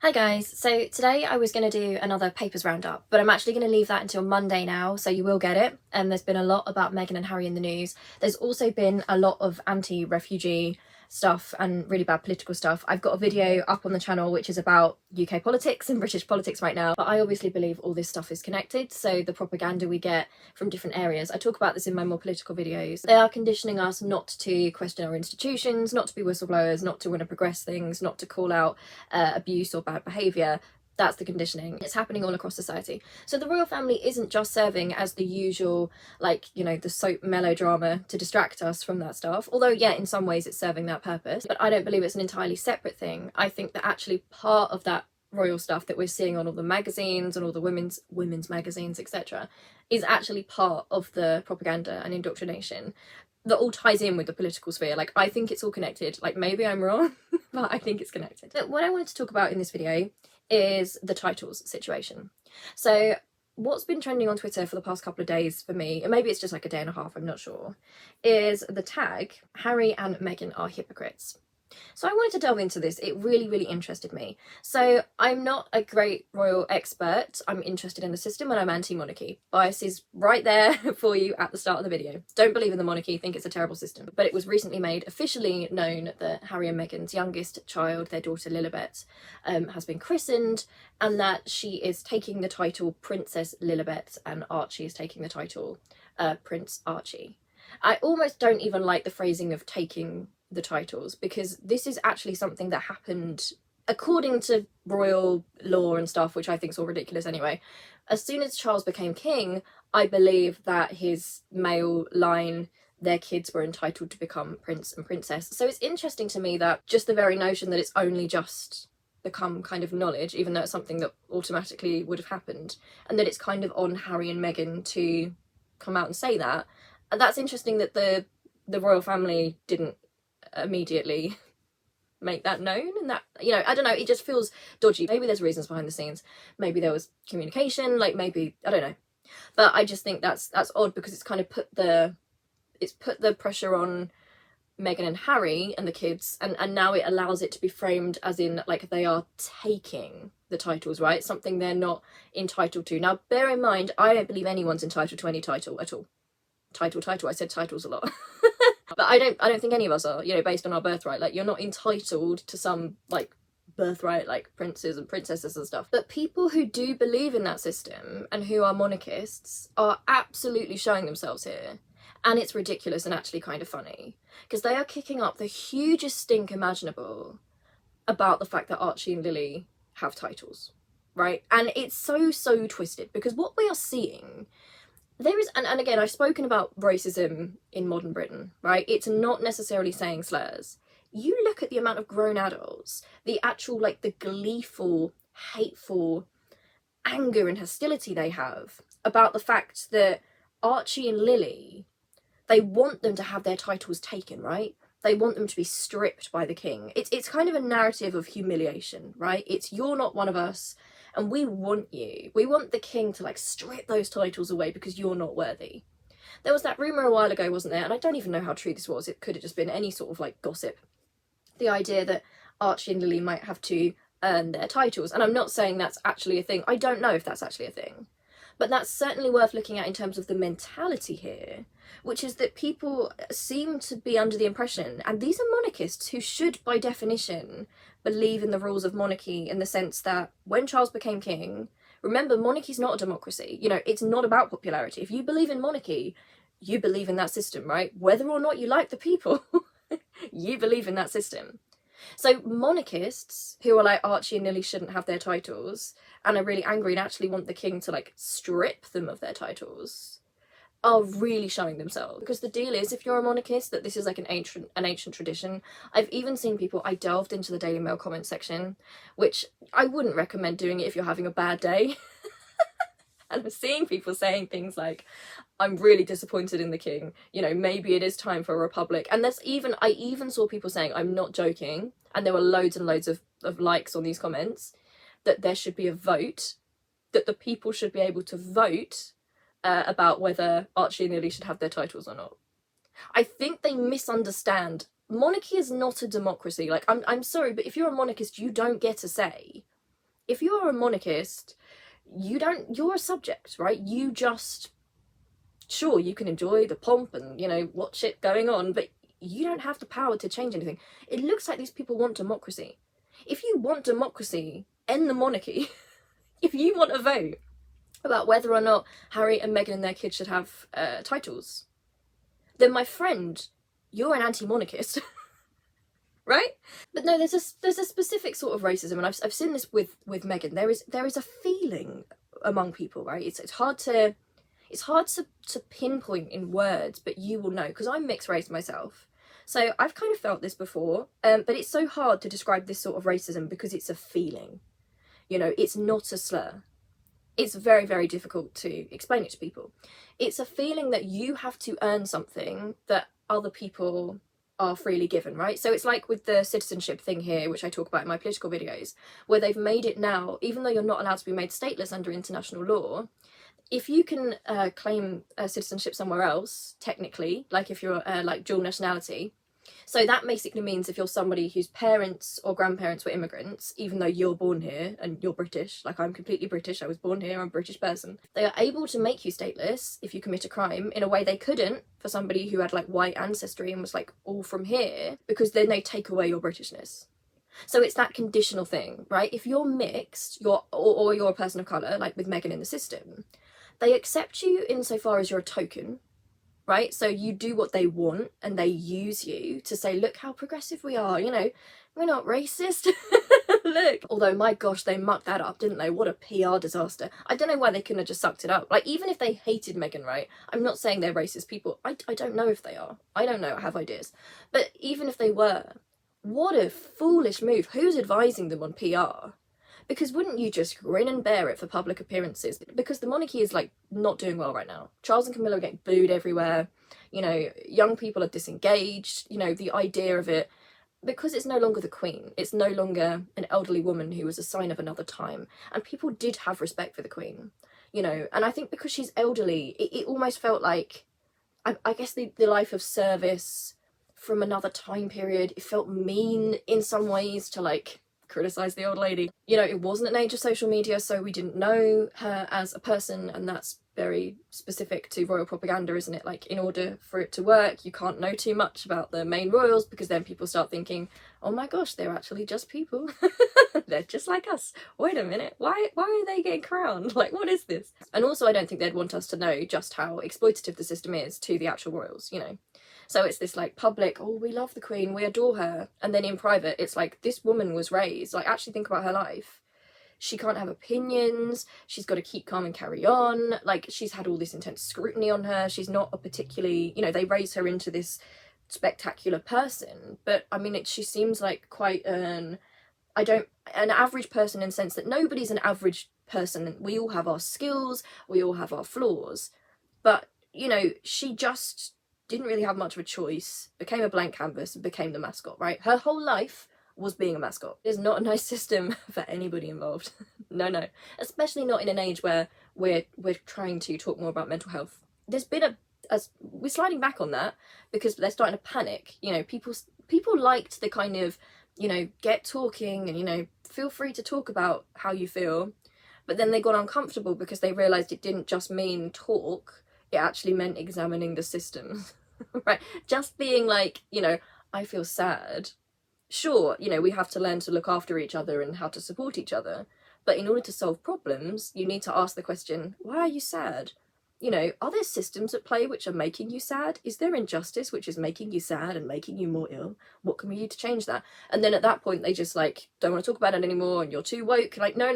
Hi guys, so today I was going to do another papers roundup, but I'm actually going to leave that until Monday now, so you will get it. And there's been a lot about Meghan and Harry in the news. There's also been a lot of anti-refugee stuff and really bad political stuff. I've got a video up on the channel which is about UK politics and British politics right now, but I obviously believe all this stuff is connected, so the propaganda we get from different areas, I talk about this in my more political videos, they are conditioning us not to question our institutions, not to be whistleblowers, not to want to progress things, not to call out abuse or bad behaviour. That's the conditioning. It's happening all across society. So the royal family isn't just serving as the usual, like, you know, the soap melodrama to distract us from that stuff. Although, yeah, in some ways it's serving that purpose. But I don't believe it's an entirely separate thing. I think that actually part of that royal stuff that we're seeing on all the magazines and all the women's magazines, etc., is actually part of the propaganda and indoctrination that all ties in with the political sphere. Like, I think it's all connected. Like, maybe I'm wrong, but I think it's connected. But what I wanted to talk about in this video is the titles situation. So what's been trending on Twitter for the past couple of days for me, and maybe it's just like a day and a half, I'm not sure, is the tag Harry and Meghan are hypocrites. So I wanted to delve into this. It really interested me. So I'm not a great royal expert. I'm interested in the system and I'm anti-monarchy. Bias is right there for you at the start of the video. Don't believe in the monarchy, think it's a terrible system. But it was recently made officially known that Harry and Meghan's youngest child, their daughter Lilibet, has been christened, and that she is taking the title Princess Lilibet and Archie is taking the title Prince Archie. I almost don't even like the phrasing of taking the titles, because this is actually something that happened according to royal law and stuff, which I think is all ridiculous anyway. As soon as Charles became king, I believe that his male line, their kids were entitled to become prince and princess. So it's interesting to me that just the very notion that it's only just become kind of knowledge, even though it's something that automatically would have happened, and that it's kind of on Harry and Meghan to come out and say that. And that's interesting that the royal family didn't immediately make that known, and that, you know, I don't know, it just feels dodgy. Maybe there's reasons behind the scenes, maybe there was communication, like maybe, I don't know, but I just think that's odd, because it's kind of put the pressure on Meghan and Harry and the kids, and now it allows it to be framed as in like they are taking the titles, right? Something they're not entitled to. Now bear in mind, I don't believe anyone's entitled to any title at all. Title, I said titles a lot. But I don't think any of us are, you know, based on our birthright. Like, you're not entitled to some, like, birthright, like, princes and princesses and stuff. But people who do believe in that system and who are monarchists are absolutely showing themselves here. And it's ridiculous and actually kind of funny, because they are kicking up the hugest stink imaginable about the fact that Archie and Lili have titles, right? And it's so twisted, because what we are seeing, there is, and again, I've spoken about racism in modern Britain, right? It's not necessarily saying slurs. You look at the amount of grown adults, the actual, like, the gleeful, hateful anger and hostility they have about the fact that Archie and Lili, they want them to have their titles taken, right? They want them to be stripped by the king. It's kind of a narrative of humiliation, right? It's, you're not one of us, and we want you. We want the king to, like, strip those titles away because you're not worthy. There was that rumour a while ago, wasn't there? And I don't even know how true this was. It could have just been any sort of, like, gossip. The idea that Archie and Lili might have to earn their titles. And I'm not saying that's actually a thing. I don't know if that's actually a thing. But that's certainly worth looking at in terms of the mentality here, which is that people seem to be under the impression, and these are monarchists who should, by definition, believe in the rules of monarchy, in the sense that when Charles became king, remember, monarchy's not a democracy. You know, it's not about popularity. If you believe in monarchy, you believe in that system, right? Whether or not you like the people, you believe in that system. So monarchists who are like, Archie and Lili shouldn't have their titles, and are really angry and actually want the king to, like, strip them of their titles, are really showing themselves. Because the deal is, if you're a monarchist, that this is like an ancient tradition. I've even seen people, I delved into the Daily Mail comment section, which I wouldn't recommend doing it if you're having a bad day. And I'm seeing people saying things like, I'm really disappointed in the king, you know, maybe it is time for a republic. And there's even, I even saw people saying, I'm not joking, and there were loads and loads of likes on these comments, that there should be a vote, that the people should be able to vote about whether Archie and Lili should have their titles or not. I think they misunderstand. Monarchy is not a democracy. Like, I'm sorry, but if you're a monarchist, you don't get a say. If you are a monarchist, you're a subject, right? You just, sure, you can enjoy the pomp and, you know, watch it going on, but you don't have the power to change anything. It looks like these people want democracy. If you want democracy, end the monarchy. If you want a vote about whether or not Harry and Meghan and their kids should have titles, then my friend, you're an anti-monarchist. Right? But no, there's a specific sort of racism, and I've seen this with Meghan. There is a feeling among people, right? It's hard to pinpoint in words, but you will know, because I'm mixed race myself. So I've kind of felt this before, but it's so hard to describe this sort of racism because it's a feeling. You know, it's not a slur. It's very, very difficult to explain it to people. It's a feeling that you have to earn something that other people are freely given, right? So it's like with the citizenship thing here, which I talk about in my political videos, where they've made it now, even though you're not allowed to be made stateless under international law, if you can claim citizenship somewhere else, technically, like if you're like dual nationality, so that basically means if you're somebody whose parents or grandparents were immigrants, even though you're born here and you're British, like I'm completely British, I was born here, I'm a British person, they are able to make you stateless if you commit a crime in a way they couldn't for somebody who had like white ancestry and was like all from here, because then they take away your Britishness. So it's that conditional thing, right? If you're mixed, or you're a person of colour, like with Meghan in the system, they accept you insofar as you're a token, right? So you do what they want and they use you to say, look how progressive we are, you know, we're not racist. Look. Although, my gosh, they mucked that up, didn't they? What a PR disaster. I don't know why they couldn't have just sucked it up. Like, even if they hated Meghan, right? I'm not saying they're racist people. I don't know if they are. I don't know. I have ideas. But even if they were, what a foolish move. Who's advising them on PR? Because wouldn't you just grin and bear it for public appearances? Because the monarchy is, like, not doing well right now. Charles and Camilla are getting booed everywhere. You know, young people are disengaged. You know, the idea of it, because it's no longer the Queen. It's no longer an elderly woman who was a sign of another time. And people did have respect for the Queen, you know. And I think because she's elderly, it almost felt like, I guess the life of service from another time period, it felt mean in some ways to, like, criticise the old lady. You know, it wasn't an age of social media, so we didn't know her as a person, and that's very specific to royal propaganda, isn't it? Like, in order for it to work, you can't know too much about the main royals, because then people start thinking, oh my gosh, they're actually just people. They're just like us. Wait a minute, why are they getting crowned? Like, what is this? And also, I don't think they'd want us to know just how exploitative the system is to the actual royals, you know. So it's this, like, public, oh, we love the Queen, we adore her. And then in private, it's like, this woman was raised, like, actually think about her life. She can't have opinions, she's got to keep calm and carry on. Like, she's had all this intense scrutiny on her. She's not a particularly, you know, they raise her into this spectacular person. But, I mean, she seems like quite an average person, in the sense that nobody's an average person. We all have our skills, we all have our flaws. But, you know, she just didn't really have much of a choice, became a blank canvas and became the mascot, right? Her whole life was being a mascot. It's not a nice system for anybody involved. No. Especially not in an age where we're trying to talk more about mental health. There's been we're sliding back on that because they're starting to panic. You know, people liked the kind of, you know, get talking and, you know, feel free to talk about how you feel. But then they got uncomfortable because they realised it didn't just mean talk, it actually meant examining the system. Right? Just being like, you know, I feel sad. Sure, you know, we have to learn to look after each other and how to support each other. But in order to solve problems, you need to ask the question, why are you sad? You know, are there systems at play which are making you sad? Is there injustice which is making you sad and making you more ill? What can we do to change that? And then at that point, they just, like, don't want to talk about it anymore, and you're too woke. Like, no.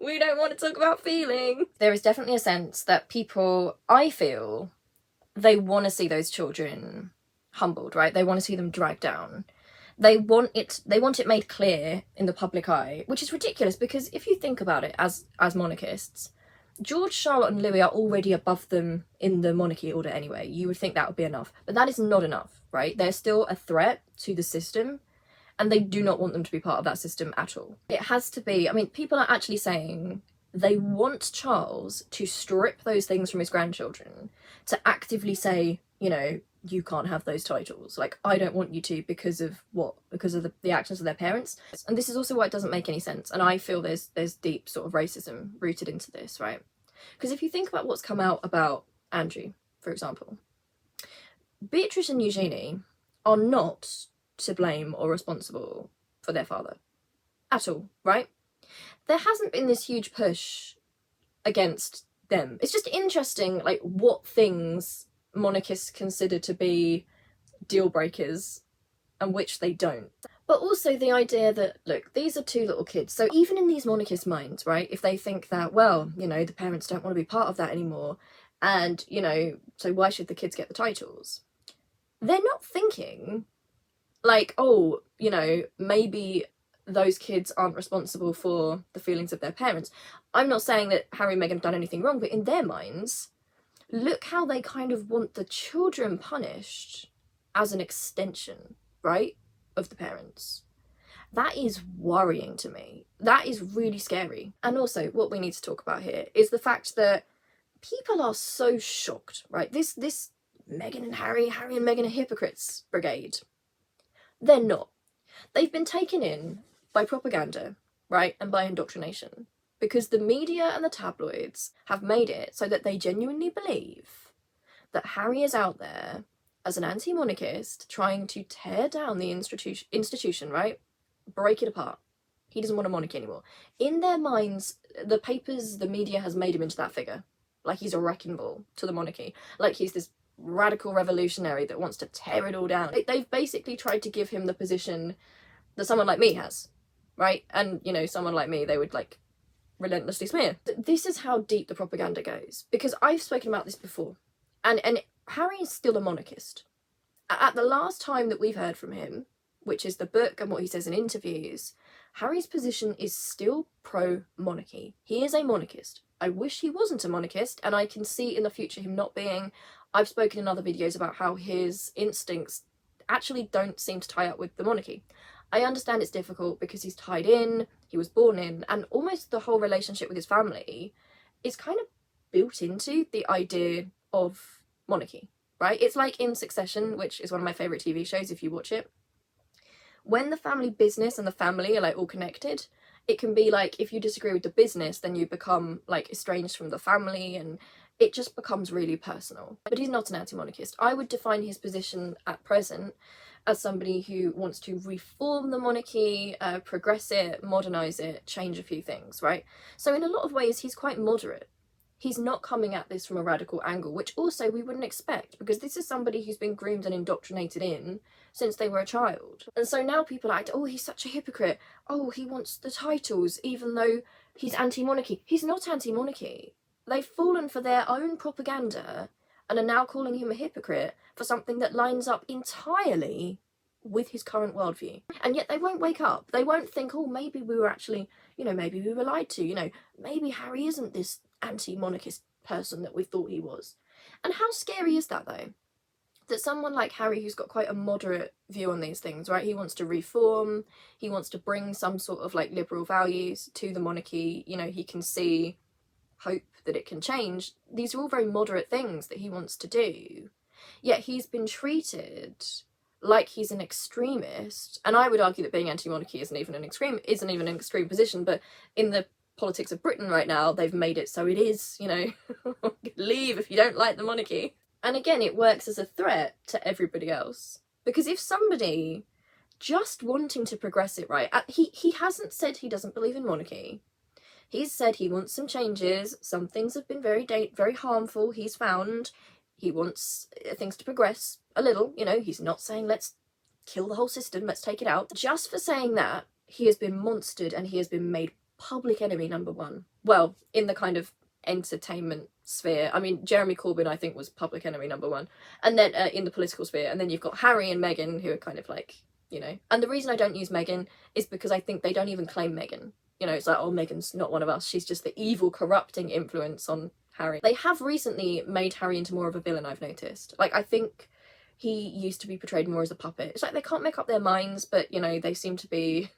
We don't want to talk about feeling. There is definitely a sense that people, I feel, they want to see those children humbled, right? They want to see them dragged down. They want it made clear in the public eye, which is ridiculous, because if you think about it as monarchists, George, Charlotte and Louis are already above them in the monarchy order anyway. You would think that would be enough, but that is not enough, right? They're still a threat to the system, and they do not want them to be part of that system at all. It has to be, I mean, people are actually saying they want Charles to strip those things from his grandchildren, to actively say, you know, you can't have those titles. Like, I don't want you to because of what? Because of the actions of their parents. And this is also why it doesn't make any sense. And I feel there's deep sort of racism rooted into this, right? Because if you think about what's come out about Andrew, for example, Beatrice and Eugenie are not to blame or responsible for their father at all, right? There hasn't been this huge push against them. It's just interesting, like, what things monarchists consider to be deal breakers and which they don't. But also the idea that, look, these are two little kids, so even in these monarchist minds, right, if they think that, well, you know, the parents don't want to be part of that anymore, and, you know, so why should the kids get the titles? They're not thinking like, oh, you know, maybe those kids aren't responsible for the feelings of their parents. I'm not saying that Harry and Meghan have done anything wrong, but in their minds, look how they kind of want the children punished as an extension, right, of the parents. That is worrying to me. That is really scary. And also, what we need to talk about here is the fact that people are so shocked, right? This Meghan and Harry and Meghan are hypocrites brigade. They're not. They've been taken in by propaganda, right, and by indoctrination, because the media and the tabloids have made it so that they genuinely believe that Harry is out there as an anti-monarchist trying to tear down the institution, right, break it apart. He doesn't want a monarchy anymore. In their minds, the papers, the media has made him into that figure, like he's a wrecking ball to the monarchy, like he's this radical revolutionary that wants to tear it all down. They've basically tried to give him the position that someone like me has, right? And, you know, someone like me, they would, like, relentlessly smear. This is how deep the propaganda goes, because I've spoken about this before, and Harry is still a monarchist. At the last time that we've heard from him, which is the book and what he says in interviews, Harry's position is still pro-monarchy. He is a monarchist. I wish he wasn't a monarchist, and I can see in the future him not being. I've spoken in other videos about how his instincts actually don't seem to tie up with the monarchy. I understand it's difficult because he's tied in, he was born in, and almost the whole relationship with his family is kind of built into the idea of monarchy, right? It's like in Succession, which is one of my favourite TV shows if you watch it. When the family business and the family are, like, all connected, it can be like, if you disagree with the business, then you become, like, estranged from the family, and it just becomes really personal. But he's not an anti-monarchist. I would define his position at present as somebody who wants to reform the monarchy, progress it, modernise it, change a few things, right? So in a lot of ways, he's quite moderate. He's not coming at this from a radical angle, which also we wouldn't expect, because this is somebody who's been groomed and indoctrinated in since they were a child. And so now people act, oh, he's such a hypocrite. Oh, he wants the titles, even though he's anti-monarchy. He's not anti-monarchy. They've fallen for their own propaganda and are now calling him a hypocrite for something that lines up entirely with his current worldview. And yet they won't wake up. They won't think, oh, maybe we were actually, you know, maybe we were lied to, you know, maybe Harry isn't this anti-monarchist person that we thought he was. And how scary is that, though? That someone like Harry, who's got quite a moderate view on these things, right? He wants to reform, he wants to bring some sort of, like, liberal values to the monarchy, you know, he can see hope that it can change. These are all very moderate things that he wants to do. Yet he's been treated like he's an extremist, and I would argue that being anti-monarchy isn't even an extreme position, but in the politics of Britain right now, they've made it so it is, you know, leave if you don't like the monarchy. And again, it works as a threat to everybody else, because if somebody just wanting to progress it, right, he hasn't said he doesn't believe in monarchy. He's said he wants some changes. Some things have been very harmful, he's found. He wants things to progress a little, you know, he's not saying let's kill the whole system, let's take it out. Just for saying that, he has been monstered and he has been made public enemy number one. Well, in the kind of entertainment sphere. I mean, Jeremy Corbyn, I think, was public enemy number one. And then in the political sphere. And then you've got Harry and Meghan, who are kind of like, you know. And the reason I don't use Meghan is because I think they don't even claim Meghan. You know, it's like, oh, Meghan's not one of us. She's just the evil, corrupting influence on Harry. They have recently made Harry into more of a villain, I've noticed. Like, I think he used to be portrayed more as a puppet. It's like they can't make up their minds, but, you know, they seem to be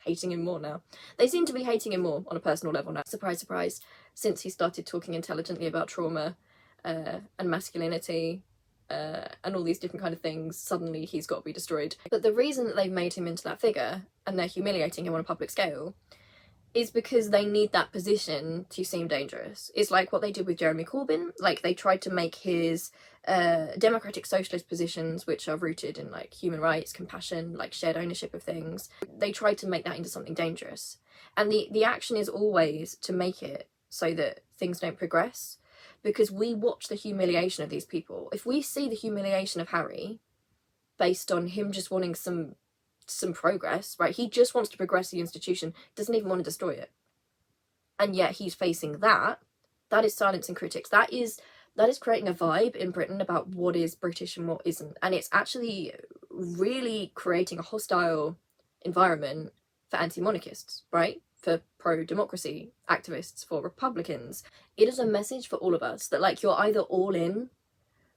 hating him more now. They seem to be hating him more on a personal level now. Surprise, surprise. Since he started talking intelligently about trauma and masculinity, and all these different kind of things, suddenly he's got to be destroyed. But the reason that they've made him into that figure, and they're humiliating him on a public scale, is because they need that position to seem dangerous. It's like what they did with Jeremy Corbyn. Like, they tried to make his democratic socialist positions, which are rooted in like human rights, compassion, like shared ownership of things, they tried to make that into something dangerous. And the action is always to make it so that things don't progress, because we watch the humiliation of these people. If we see the humiliation of Harry based on him just wanting some progress, right? He just wants to progress the institution, doesn't even want to destroy it. And yet he's facing that is silencing critics. That is creating a vibe in Britain about what is British and what isn't. And it's actually really creating a hostile environment for anti-monarchists, right? For pro-democracy activists, for Republicans. It is a message for all of us that, like, you're either all in,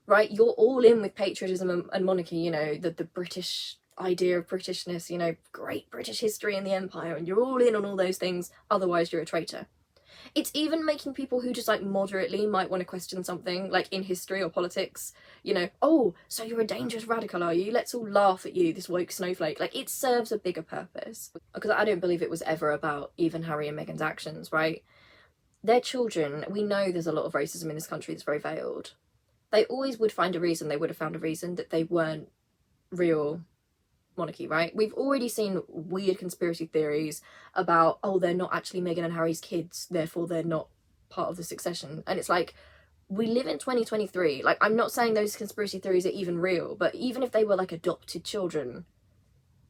right? You're all in with patriotism and monarchy, you know, the British idea of Britishness, you know, great British history and the empire, and you're all in on all those things, otherwise you're a traitor. It's even making people who just like moderately might want to question something, like in history or politics, you know, oh, so you're a dangerous radical, are you? Let's all laugh at you, this woke snowflake. Like, it serves a bigger purpose. Because I don't believe it was ever about even Harry and Meghan's actions, right? They're children. We know there's a lot of racism in this country that's very veiled. They always would find a reason, they would have found a reason that they weren't real monarchy, right? We've already seen weird conspiracy theories about, oh, they're not actually Meghan and Harry's kids, therefore they're not part of the succession. And it's like, we live in 2023. Like, I'm not saying those conspiracy theories are even real, but even if they were like adopted children,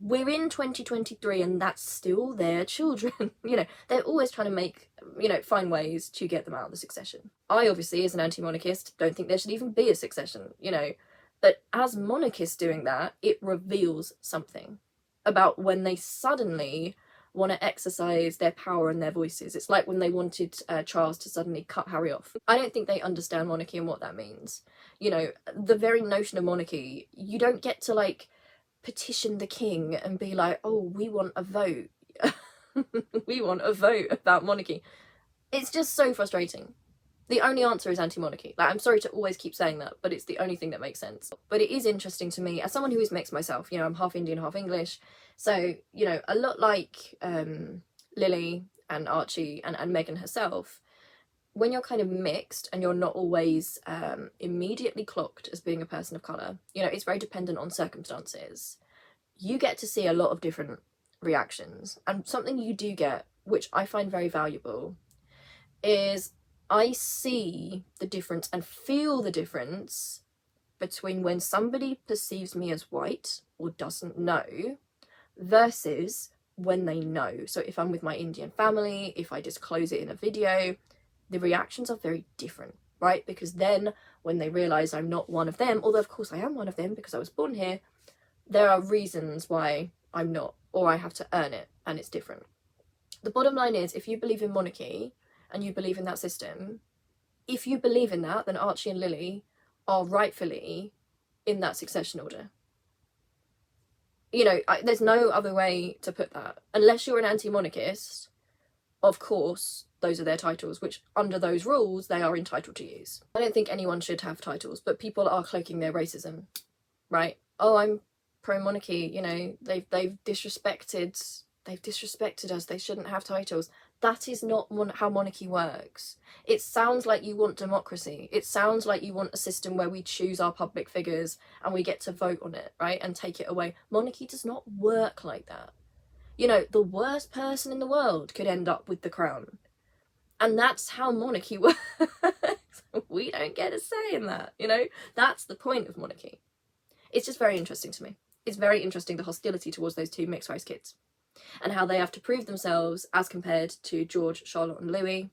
we're in 2023 and that's still their children. You know, they're always trying to make, you know, find ways to get them out of the succession. I obviously, as an anti-monarchist, don't think there should even be a succession, you know. But as monarchists doing that, it reveals something about when they suddenly want to exercise their power and their voices. It's like when they wanted Charles to suddenly cut Harry off. I don't think they understand monarchy and what that means. You know, the very notion of monarchy, you don't get to like petition the king and be like, oh, we want a vote. We want a vote about monarchy. It's just so frustrating. The only answer is anti-monarchy. Like, I'm sorry to always keep saying that, but it's the only thing that makes sense. But it is interesting to me, as someone who is mixed myself, you know, I'm half Indian, half English. So, you know, a lot like Lili and Archie and Meghan herself, when you're kind of mixed and you're not always immediately clocked as being a person of colour, you know, it's very dependent on circumstances. You get to see a lot of different reactions. And something you do get, which I find very valuable, is I see the difference and feel the difference between when somebody perceives me as white or doesn't know versus when they know. So if I'm with my Indian family, if I disclose it in a video, the reactions are very different, right? Because then when they realise I'm not one of them, although of course I am one of them because I was born here, there are reasons why I'm not, or I have to earn it, and it's different. The bottom line is, if you believe in monarchy, and you believe in that system, if you believe in that, then Archie and Lili are rightfully in that succession order. You know, there's no other way to put that. Unless you're an anti-monarchist, of course, those are their titles, which under those rules, they are entitled to use. I don't think anyone should have titles, but people are cloaking their racism, right? Oh, I'm pro-monarchy, you know, they've disrespected us, they shouldn't have titles. That is not how monarchy works. It sounds like you want democracy. It sounds like you want a system where we choose our public figures and we get to vote on it, right? And take it away. Monarchy does not work like that. You know, the worst person in the world could end up with the crown. And that's how monarchy works. We don't get a say in that, you know? That's the point of monarchy. It's just very interesting to me. It's very interesting, the hostility towards those two mixed race kids, and how they have to prove themselves as compared to George, Charlotte and Louis.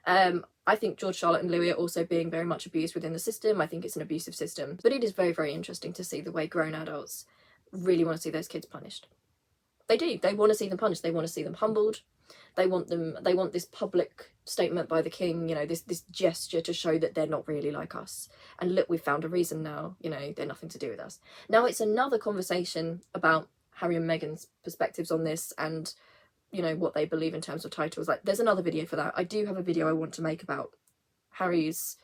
I think George, Charlotte and Louis are also being very much abused within the system. I think it's an abusive system. But it is very, very interesting to see the way grown adults really want to see those kids punished. They do. They want to see them punished. They want to see them humbled. They want this public statement by the king, you know, this gesture to show that they're not really like us. And look, we've found a reason now, you know, they're nothing to do with us. Now it's another conversation about Harry and Meghan's perspectives on this and, you know, what they believe in terms of titles. Like, there's another video for that. I do have a video I want to make about Harry's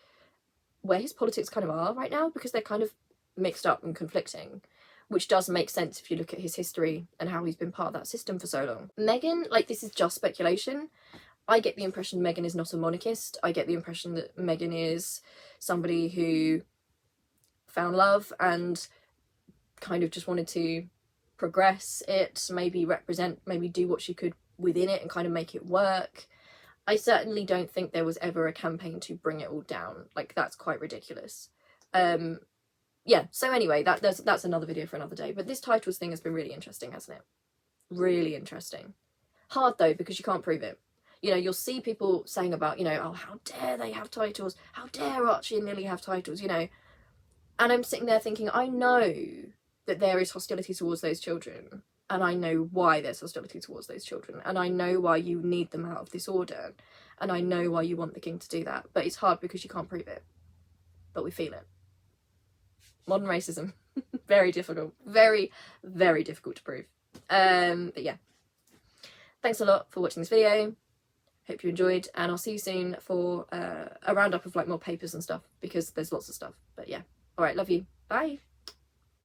where his politics kind of are right now, because they're kind of mixed up and conflicting, which does make sense if you look at his history and how he's been part of that system for so long. Meghan, like, this is just speculation. I get the impression Meghan is not a monarchist. I get the impression that Meghan is somebody who found love and kind of just wanted to progress it, maybe represent, maybe do what she could within it and kind of make it work. I certainly don't think there was ever a campaign to bring it all down. Like, that's quite ridiculous. Yeah, so anyway, that's another video for another day. But this titles thing has been really interesting, hasn't it? Really interesting. Hard though, because you can't prove it. You know, you'll see people saying about, you know, oh, how dare they have titles? How dare Archie and Lili have titles, you know? And I'm sitting there thinking, I know that there is hostility towards those children. And I know why there's hostility towards those children. And I know why you need them out of this order. And I know why you want the king to do that. But it's hard because you can't prove it. But we feel it. Modern racism. Very difficult. Very, very difficult to prove. But yeah. Thanks a lot for watching this video. Hope you enjoyed, and I'll see you soon for a roundup of like more papers and stuff, because there's lots of stuff. But yeah. Alright, love you. Bye.